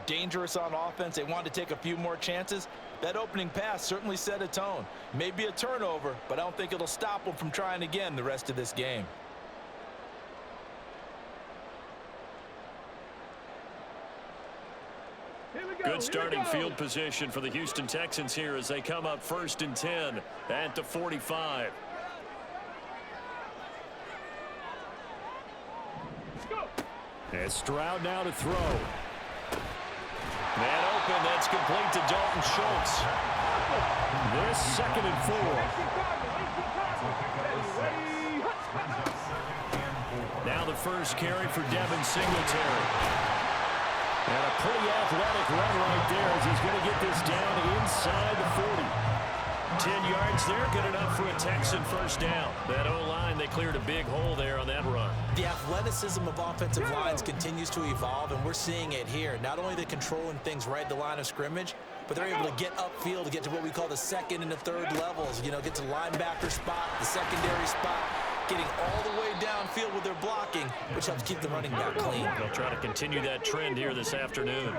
dangerous on offense. They wanted to take a few more chances. That opening pass certainly set a tone. Maybe a turnover, but I don't think it'll stop them from trying again the rest of this game. Good starting field position for the Houston Texans here as they come up 1st and 10 at the 45. And Stroud now to throw. Man open, that's complete to Dalton Schultz. This 2nd and 4. Now the first carry for Devin Singletary. And a pretty athletic run right there as he's going to get this down inside the 40. 10 yards there, good enough for a Texan first down. That O-line, they cleared a big hole there on that run. The athleticism of offensive lines continues to evolve, and we're seeing it here. Not only are they controlling things right at the line of scrimmage, but they're able to get upfield to get to what we call the 2nd and the 3rd levels. You know, get to linebacker spot, the secondary spot, getting all the way downfield with their blocking, which helps keep the running back clean. They'll try to continue that trend here this afternoon.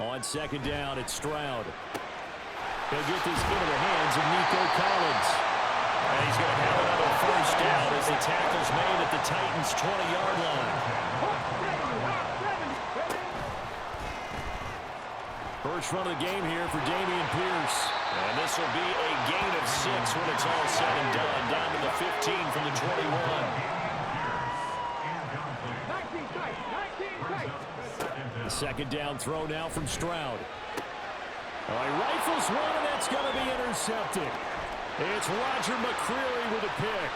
On 2nd down, it's Stroud. He'll get this into the hands of Nico Collins. And he's going to have another first down as the tackle's made at the Titans' 20-yard line. First run of the game here for Dameon Pierce. And this will be a gain of 6 when it's all said and done. Down to the 15 from the 21. The 2nd down throw now from Stroud. He rifles one, and that's going to be intercepted. It's Roger McCreary with a pick.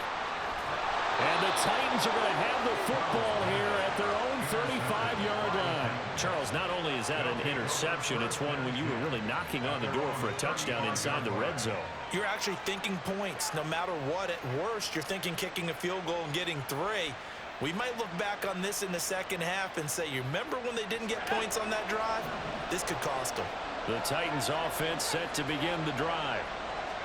And the Titans are going to have the football here at their own 35-yard line. Charles, not only is that an interception, it's one when you were really knocking on the door for a touchdown inside the red zone. You're actually thinking points. No matter what, at worst, you're thinking kicking a field goal and getting 3. We might look back on this in the second half and say, you remember when they didn't get points on that drive? This could cost them. The Titans offense set to begin the drive.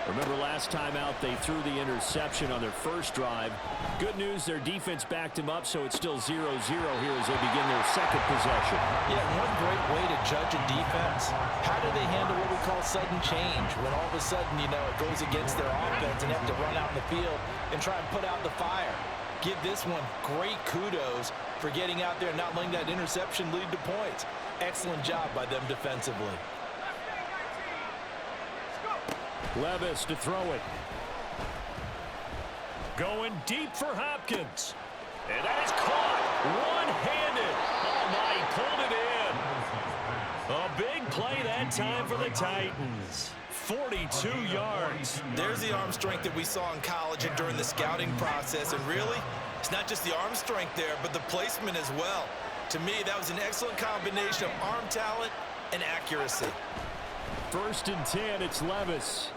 Remember last time out they threw the interception on their first drive. Good news, their defense backed them up, so it's still 0-0 here as they begin their second possession. Yeah, one great way to judge a defense. How do they handle what we call sudden change? When all of a sudden, you know, it goes against their offense and they have to run out in the field and try and put out the fire. Give this one great kudos for getting out there and not letting that interception lead to points. Excellent job by them defensively. Levis to throw it. Going deep for Hopkins. And that is caught one-handed. Oh, my, he pulled it in. A big play that time for the Titans. 42 yards. There's the arm strength that we saw in college and during the scouting process. And really, it's not just the arm strength there, but the placement as well. To me, that was an excellent combination of arm talent and accuracy. 1st and 10, it's Levis.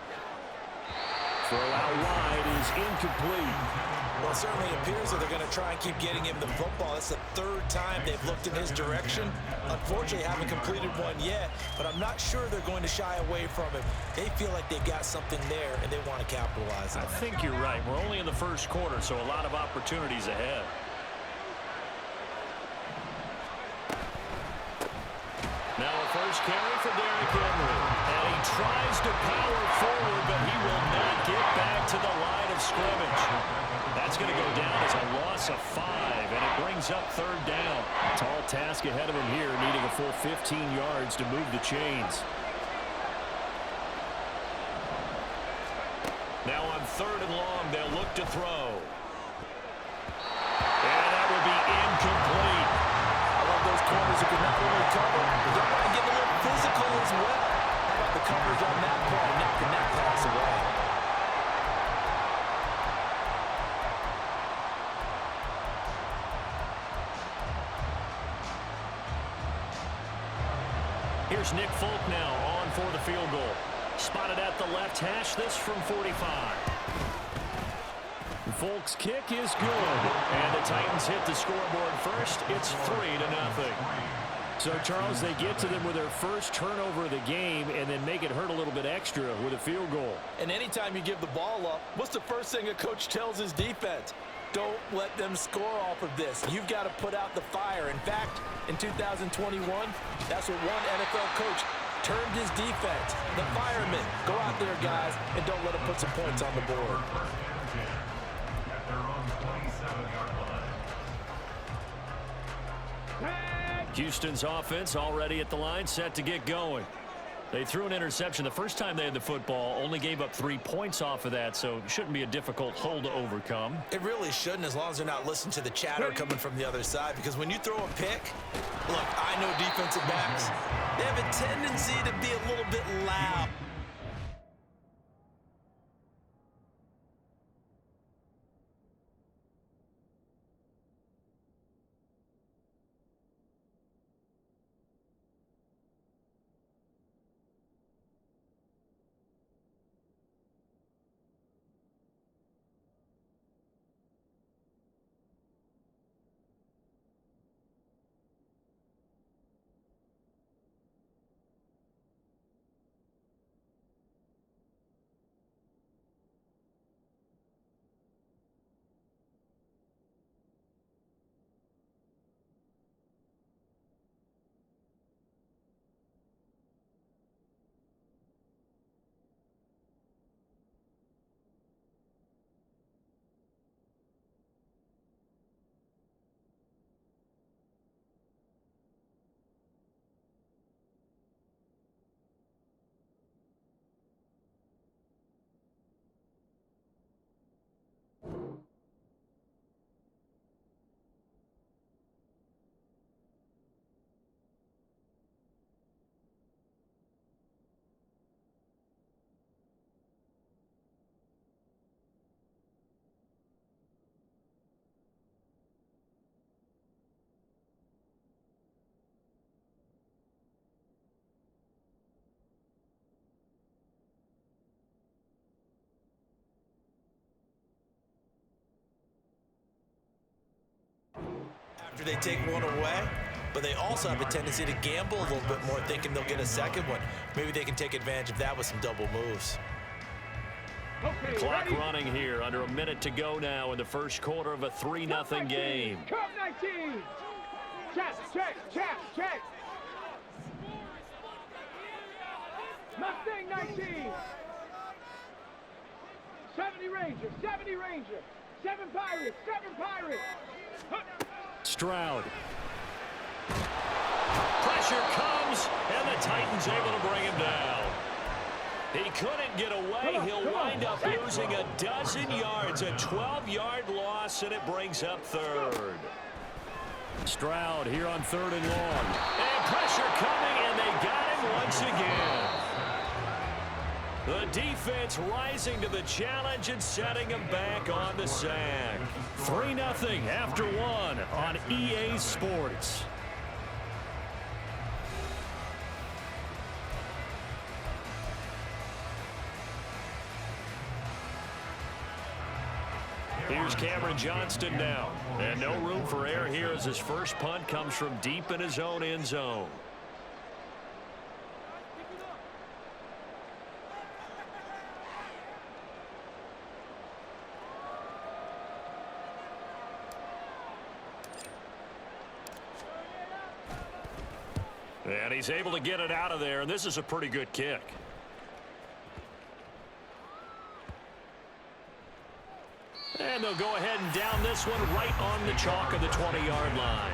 Throw out wide is incomplete. Well, it certainly appears that they're going to try and keep getting him the football. That's the 3rd time they've looked in his direction. Unfortunately, haven't completed one yet, but I'm not sure they're going to shy away from it. They feel like they've got something there, and they want to capitalize on it. I think you're right. We're only in the first quarter, so a lot of opportunities ahead. Now a first carry for Derrick Henry. And he tries to power forward, but he will not get back to the line of scrimmage. That's going to go down as a loss of 5, and it brings up 3rd down. Tall task ahead of him here, needing a full 15 yards to move the chains. Now on 3rd and long, they'll look to throw. And that will be incomplete. I love those corners who can not only cover, but they're going to get a little physical as well. How about the coverage on that play, knocking that pass away? Here's Nick Folk now on for the field goal. Spotted at the left hash, this from 45. Folk's kick is good. And the Titans hit the scoreboard first. It's 3-0. So, Charles, they get to them with their first turnover of the game and then make it hurt a little bit extra with a field goal. And anytime you give the ball up, what's the first thing a coach tells his defense? Don't let them score off of this. You've got to put out the fire. In fact, in 2021, that's what one NFL coach termed his defense. The firemen. Go out there, guys, and don't let them put some points on the board. Houston's offense already at the line, set to get going. They threw an interception the first time they had the football, only gave up 3 points off of that, so it shouldn't be a difficult hole to overcome. It really shouldn't, as long as they're not listening to the chatter coming from the other side, because when you throw a pick, look, I know defensive backs, they have a tendency to be a little bit loud. After they take one away, but they also have a tendency to gamble a little bit more, thinking they'll get a second one. Maybe they can take advantage of that with some double moves. Okay, clock running here, under a minute to go now in the first quarter of a 3-0 game. Come 19. Check. Mustang 19. 70 Ranger. 7 Pirates. Stroud. Pressure comes, and the Titans able to bring him down. He couldn't get away. He'll wind up losing a dozen yards, a 12-yard loss, and it brings up third. Stroud here on 3rd and long. And pressure coming, and they got him once again. The defense rising to the challenge and setting him back on the sack. 3-0 after 1 on EA Sports. Here's Cameron Johnston now. And no room for error here as his first punt comes from deep in his own end zone. And he's able to get it out of there, and this is a pretty good kick. And they'll go ahead and down this one right on the chalk of the 20-yard line.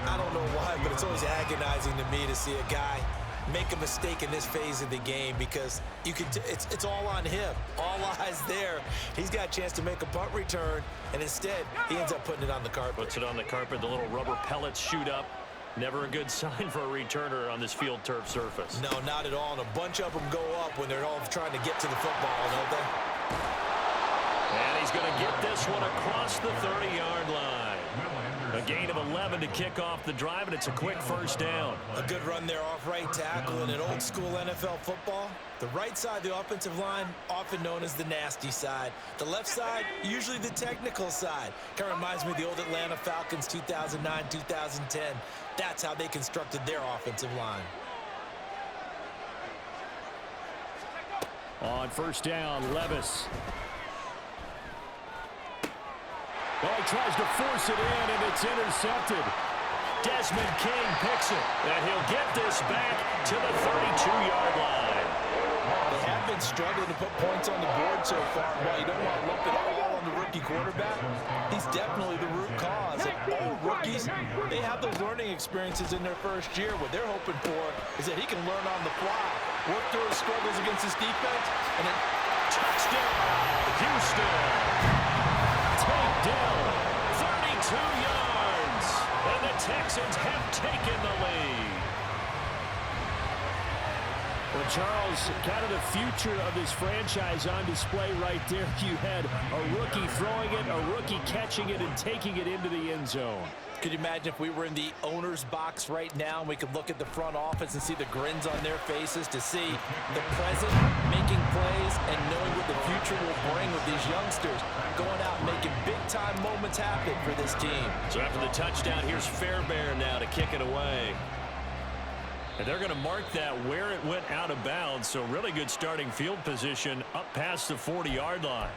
I don't know why, but it's always agonizing to me to see a guy make a mistake in this phase of the game, because it's all on him. All eyes there. He's got a chance to make a punt return, and instead he ends up putting it on the carpet. Puts it on the carpet. The little rubber pellets shoot up. Never a good sign for a returner on this field turf surface. No, not at all. And a bunch of them go up when they're all trying to get to the football, don't they? And he's going to get this one across the 30-yard line. A gain of 11 to kick off the drive, and it's a quick first down. A good run there off right tackle. In an old-school NFL football, the right side of the offensive line, often known as the nasty side. The left side, usually the technical side. Kind of reminds me of the old Atlanta Falcons 2009, 2010. That's how they constructed their offensive line. On first down, Levis. Oh, he tries to force it in, and it's intercepted. Desmond King picks it, and he'll get this back to the 32-yard line. They have been struggling to put points on the board so far. While you don't want to lump it all on the rookie quarterback, he's definitely the root cause. And all rookies, they have those learning experiences in their first year. What they're hoping for is that he can learn on the fly, work through his struggles against his defense, and then touchdown, Houston. Takedown, 32 yards. And the Texans have taken the lead. Well, Charles, kind of the future of this franchise on display right there. You had a rookie throwing it, a rookie catching it, and taking it into the end zone. Could you imagine if we were in the owner's box right now and we could look at the front office and see the grins on their faces, to see the present making plays and knowing what the future will bring with these youngsters going out and making big-time moments happen for this team. So after the touchdown, here's Fairbairn now to kick it away. And they're going to mark that where it went out of bounds, so really good starting field position up past the 40-yard line.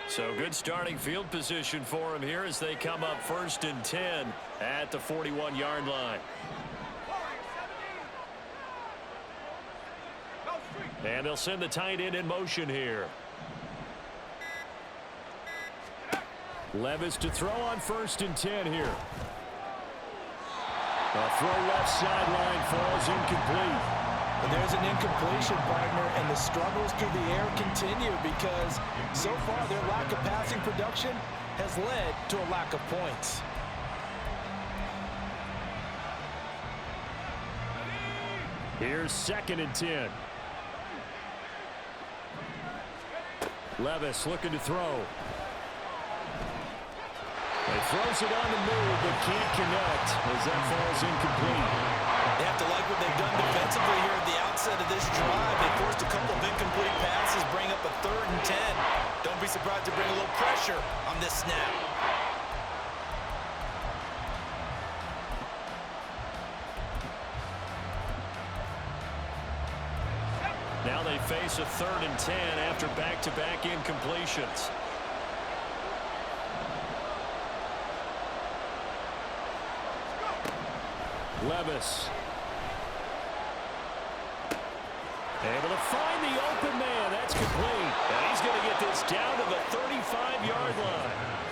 So good starting field position for him here as they come up 1st and 10 at the 41-yard line. And they'll send the tight end in motion here. Levis to throw on 1st and 10 here. A throw left sideline falls incomplete. And there's an incompletion, partner, and the struggles through the air continue because so far their lack of passing production has led to a lack of points. Here's 2nd and 10. Levis looking to throw. He throws it on the move, but can't connect as that falls incomplete. They have to like what they've done defensively here at the outset of this drive. They forced a couple of incomplete passes, bring up a 3rd and 10. Don't be surprised to bring a little pressure on this snap. Now they face a 3rd and 10 after back-to-back incompletions. Levis. Able to find the open man. That's complete. And he's going to get this down to the 35-yard line.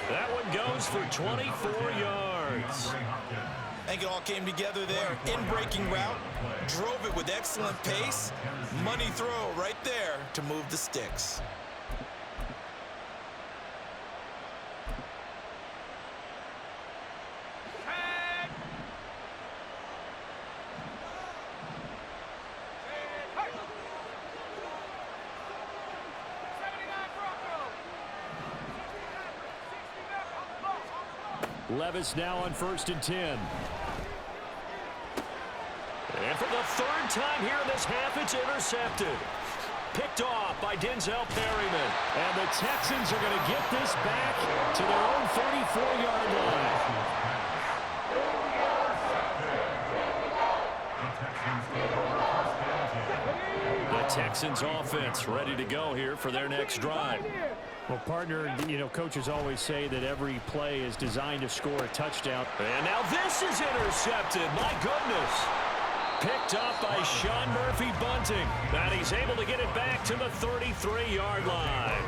That one goes for 24 yards. I think it all came together there. In-breaking route, drove it with excellent pace. Money throw right there to move the sticks. Levis now on 1st and 10. And for the 3rd time here in this half, it's intercepted. Picked off by Denzel Perryman. And the Texans are going to get this back to their own 34-yard line. The Texans offense ready to go here for their next drive. Well, partner, you know, coaches always say that every play is designed to score a touchdown. And now this is intercepted. My goodness. Picked up by Sean Murphy-Bunting. And he's able to get it back to the 33-yard line.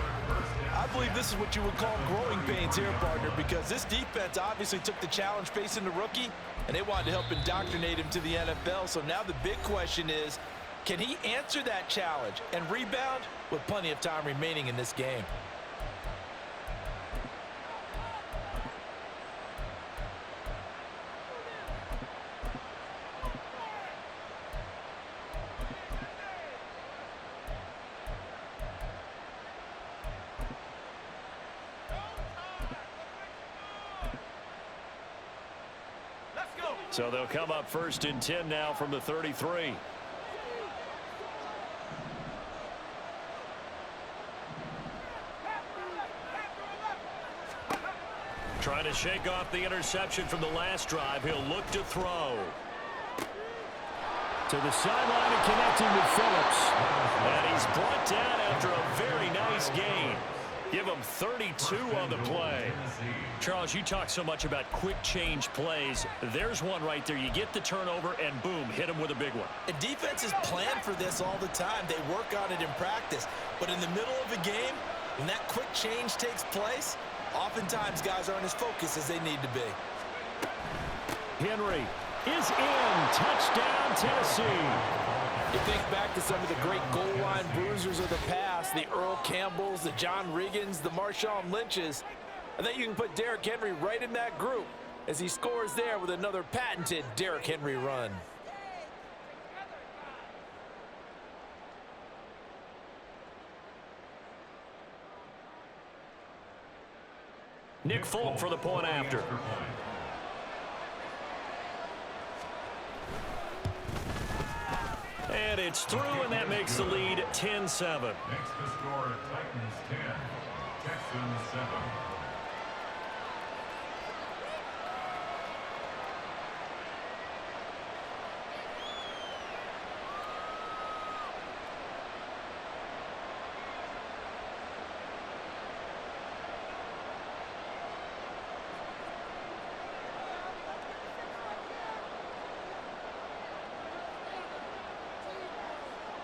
I believe this is what you would call growing pains here, partner, because this defense obviously took the challenge facing the rookie, and they wanted to help indoctrinate him to the NFL. So now the big question is, can he answer that challenge and rebound with plenty of time remaining in this game? So they'll come up 1st and 10 now from the 33. Trying to shake off the interception from the last drive. He'll look to throw. To the sideline and connecting with Phillips. And he's brought down after a very nice gain. Give him 32 on the play. Charles, you talk so much about quick change plays. There's one right there. You get the turnover, and boom, hit him with a big one. The defense is planned for this all the time. They work on it in practice. But in the middle of a game, when that quick change takes place, oftentimes guys aren't as focused as they need to be. Henry is in. Touchdown, Tennessee. You think back to some of the great goal line bruisers of the past, the Earl Campbells, the John Riggins, the Marshawn Lynches. I think you can put Derrick Henry right in that group as he scores there with another patented Derrick Henry run. Nick Folk for the point after. And it's through, and that makes the lead 10-7. Next to score, Titans 10, Texans 7.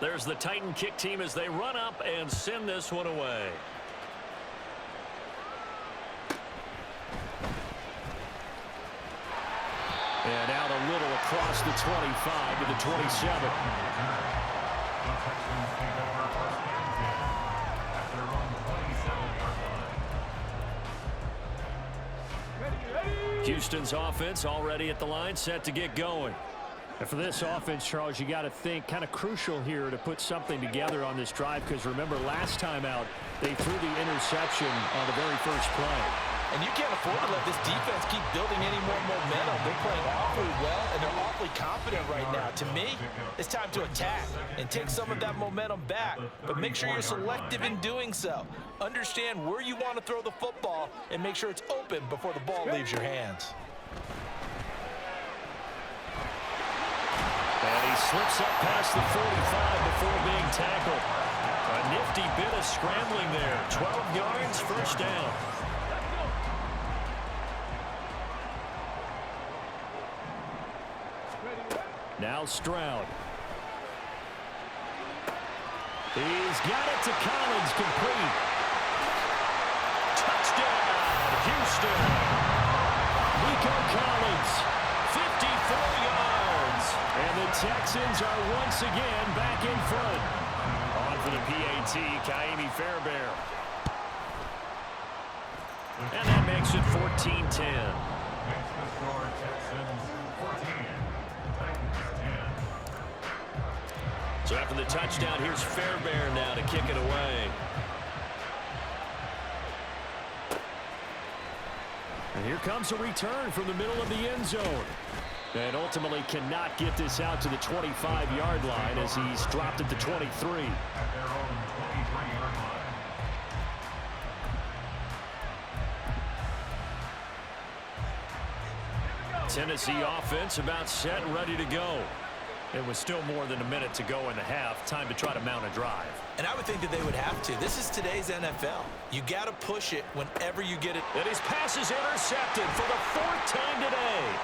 There's the Titan kick team as they run up and send this one away. And out a little across the 25 to the 27. Houston's offense already at the line, set to get going. And for this offense, Charles, you got to think kind of crucial here to put something together on this drive, because remember last time out they threw the interception on the very first play. And you can't afford to let this defense keep building any more momentum. They're playing awfully well, and they're awfully confident right now. To me, it's time to attack and take some of that momentum back. But make sure you're selective in doing so. Understand where you want to throw the football and make sure it's open before the ball leaves your hands. And he slips up past the 45 before being tackled. A nifty bit of scrambling there. 12 yards, first down. Now Stroud. He's got it to Collins, complete. Touchdown, Houston. Nico Collins, 54 yards. and the Texans are once again back in front. On for the PAT, Kaimi Fairbairn. And that makes it 14-10. Next to score, Texans 14, Titans 10. So after the touchdown, here's Fairbairn now to kick it away. And here comes a return from the middle of the end zone. And ultimately cannot get this out to the 25-yard line as he's dropped at the 23. At their own 23-yard line. Tennessee offense about set and ready to go. It was still more than a minute to go in the half. Time to try to mount a drive. And I would think that they would have to. This is today's NFL. You got to push it whenever you get it. And his pass is intercepted for the fourth time today.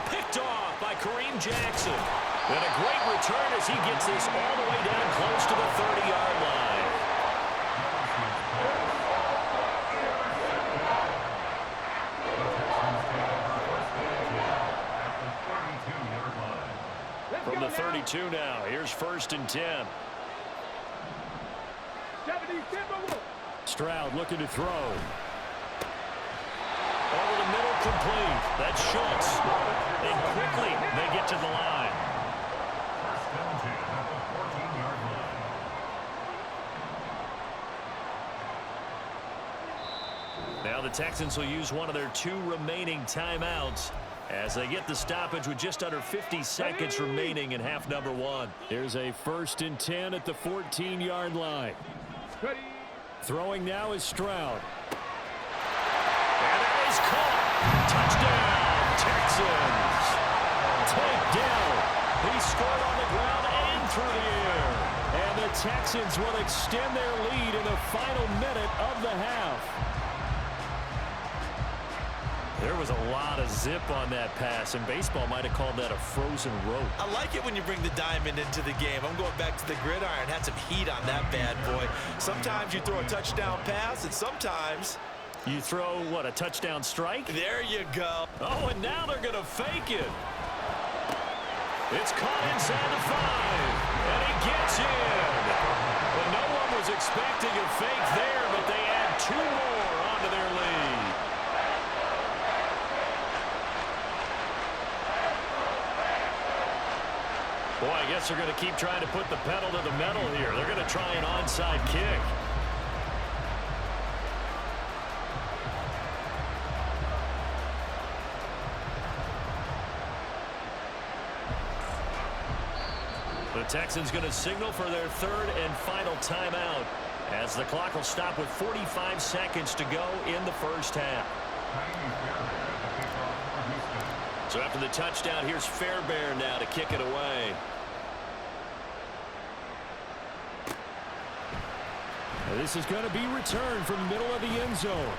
Picked off by Kareem Jackson. And a great return as he gets this all the way down close to the 30-yard line. From the 32 now, here's 1st and 10. 70, Stroud looking to throw. Over the middle, complete. That's Schultz. And quickly, they get to the line. First and 10 at the 14-yard line. Now the Texans will use one of their 2 remaining timeouts as they get the stoppage with just under 50 seconds remaining in half number 1. Here's a 1st and 10 at the 14-yard line. ready. Throwing now is Stroud. And that is caught. Touchdown, Texans. Takedown. He scored on the ground and through the air. And the Texans will extend their lead in the final minute of the half. There was a lot of zip on that pass, and baseball might have called that a frozen rope. I like it when you bring the diamond into the game. I'm going back to the gridiron. Had some heat on that bad boy. Sometimes you throw a touchdown pass, and sometimes you throw, what, a touchdown strike? There you go. Oh, and now they're going to fake it. It's caught inside the 5, and he gets in. Well, no one was expecting a fake there, but they add 2 more onto their lead. Boy, I guess they're going to keep trying to put the pedal to the metal here. They're going to try an onside kick. The Texans going to signal for their 3rd and final timeout as the clock will stop with 45 seconds to go in the first half. So after the touchdown, here's Fairbairn now to kick it away. This is going to be returned from the middle of the end zone.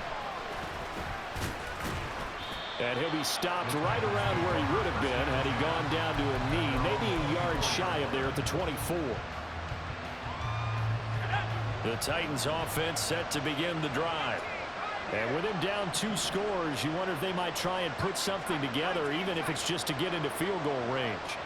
And he'll be stopped right around where he would have been had he gone down to a knee, maybe a yard shy of there at the 24. The Titans offense set to begin the drive. And with him down 2 scores, you wonder if they might try and put something together, even if it's just to get into field goal range.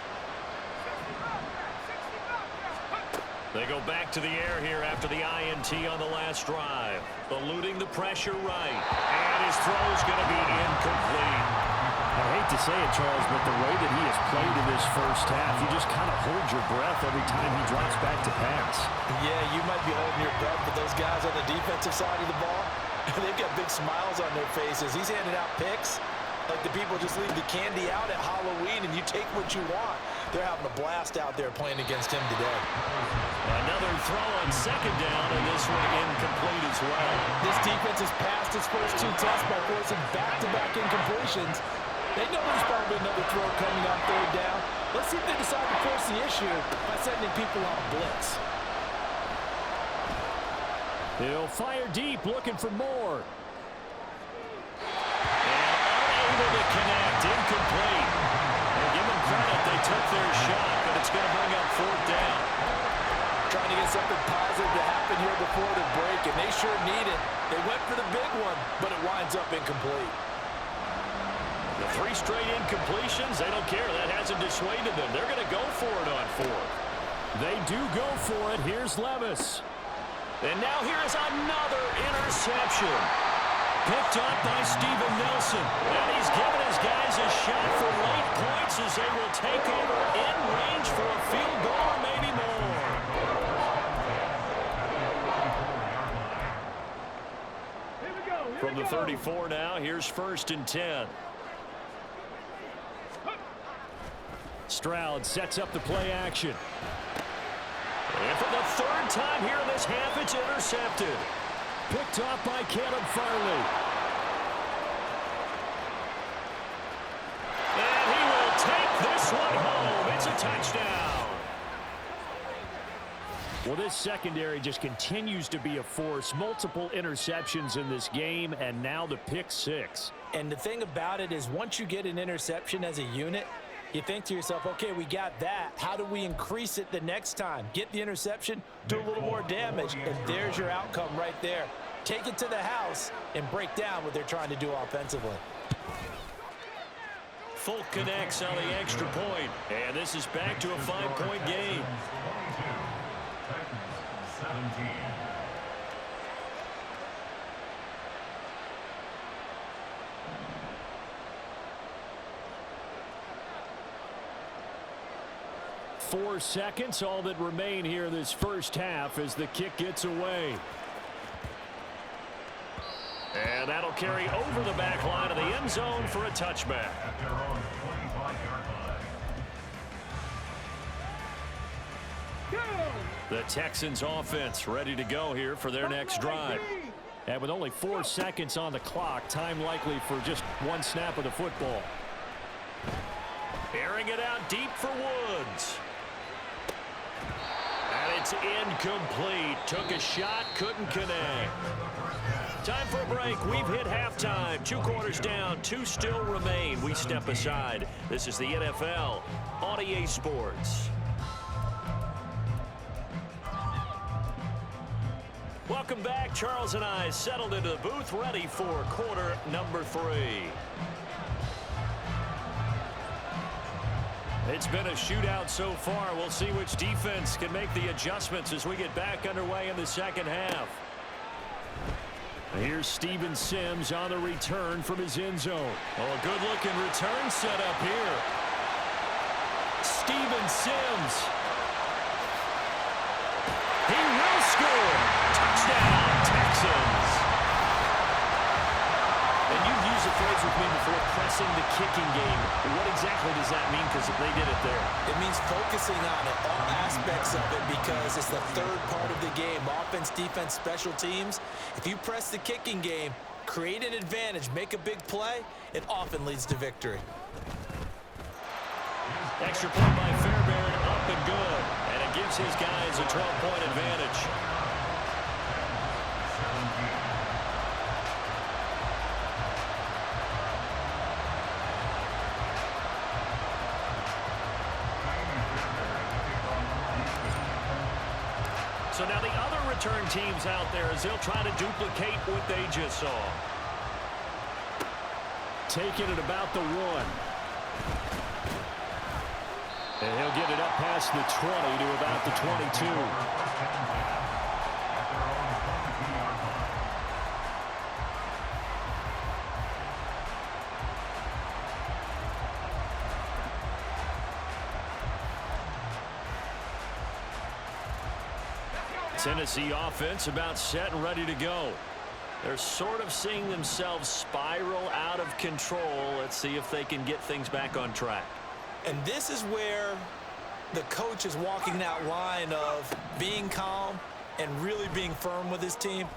They go back to the air here after the INT on the last drive. Eluding the pressure right. And his throw's going to be incomplete. I hate to say it, Charles, but the way that he has played in this first half, you just kind of hold your breath every time he drops back to pass. Yeah, you might be holding your breath, but those guys on the defensive side of the ball, they've got big smiles on their faces. He's handing out picks like the people just leave the candy out at Halloween and you take what you want. They're having a blast out there playing against him today. Another throw on 2nd down, and this one incomplete as well. This defense has passed its first 2 tests by forcing back-to-back incompletions. They know there's probably another throw coming on 3rd down. Let's see if they decide to force the issue by sending people on blitz. He'll fire deep, looking for more. And unable to connect, incomplete. And give them credit, they took their shot, but it's going to bring up 4th down. Trying to get something positive to happen here before the break, and they sure need it. They went for the big one, but it winds up incomplete. The 3 straight incompletions, they don't care. That hasn't dissuaded them. They're going to go for it on 4th. They do go for it. Here's Levis. And now here's another interception. Picked up by Steven Nelson. And he's given his guys a shot for late points as they will take over in range for a field goal or maybe more. From the 34 now, here's 1st and 10. Stroud sets up the play action. And for the 3rd time here in this half, it's intercepted. Picked off by Caleb Farley. And he will take this one home. It's a touchdown. Well, this secondary just continues to be a force. Multiple interceptions in this game, and now the pick 6. And the thing about it is once you get an interception as a unit, you think to yourself, okay, we got that. How do we increase it the next time? Get the interception, do a little more damage, and there's your outcome right there. Take it to the house and break down what they're trying to do offensively. Folk connects on the extra point, and this is back to a 5-point game. 17. Four seconds, all that remain here in this first half as the kick gets away. And that'll carry over the back line of the end zone for a touchback. At their own 25-yard line. The Texans offense ready to go here for their next drive. And with only 4 seconds on the clock, time likely for just one snap of the football. Airing it out deep for Woods. And it's incomplete. Took a shot, couldn't connect. Time for a break. We've hit halftime. 2 quarters down, 2 still remain. We step aside. This is the NFL on EA Sports. Welcome back. Charles and I settled into the booth, ready for quarter number 3. It's been a shootout so far. We'll see which defense can make the adjustments as we get back underway in the second half. Here's Steven Sims on the return from his end zone. Oh, a good-looking return set up here. Steven Sims. He will score. Touchdown, Texans. And you've used the phrase with me before, pressing the kicking game. What exactly does that mean? Because they did it there. It means focusing on it, all aspects of it, because it's the third part of the game. Offense, defense, special teams. If you press the kicking game, create an advantage, make a big play, it often leads to victory. Extra point by Fairbairn, up and good. And it gives his guys a 12-point advantage. So now the other return teams out there as they'll try to duplicate what they just saw. Taking it about the 1. And he'll get it up past the 20 to about the 22. Tennessee offense about set and ready to go. They're sort of seeing themselves spiral out of control. Let's see if they can get things back on track. And this is where the coach is walking that line of being calm and really being firm with his team.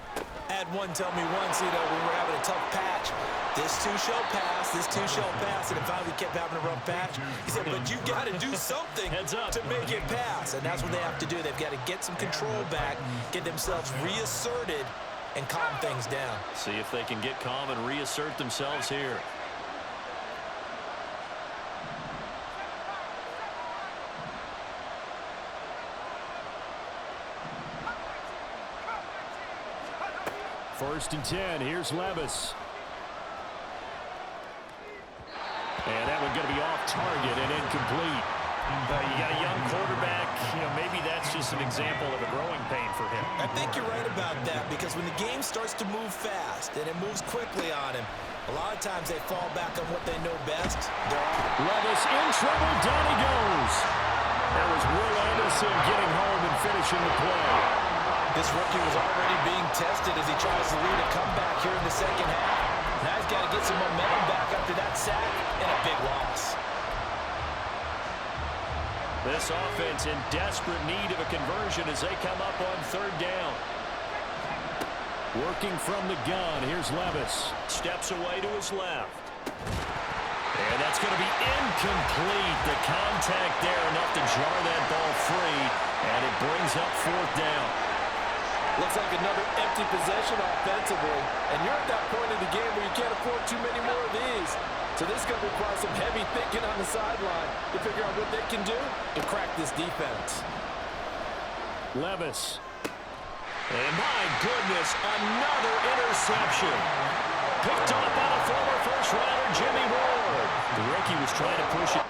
I had one tell me once, when we were having a tough patch, this too shall pass, this too shall pass, and finally we kept having a rough patch. He said, but you got to do something to make it pass, and that's what they have to do. They've got to get some control back, get themselves reasserted, and calm things down. See if they can get calm and reassert themselves here. First and 10. Here's Levis. And that one going to be off target and incomplete. You got a young quarterback. Maybe that's just an example of a growing pain for him. I think you're right about that, because when the game starts to move fast and it moves quickly on him, a lot of times they fall back on what they know best. Levis in trouble. Down he goes. That was Will Anderson getting home and finishing the play. This rookie was already being tested as he tries to lead a comeback here in the second half. Now he's got to get some momentum back after that sack and a big loss. This offense in desperate need of a conversion as they come up on 3rd down. Working from the gun. Here's Levis. Steps away to his left. And that's going to be incomplete. The contact there enough to jar that ball free. And it brings up 4th down. Looks like another empty possession offensively. And you're at that point in the game where you can't afford too many more of these. So this is going to require some heavy thinking on the sideline to figure out what they can do to crack this defense. Levis. And my goodness, another interception. Picked up by the former first-rounder Jimmy Ward. The rookie was trying to push it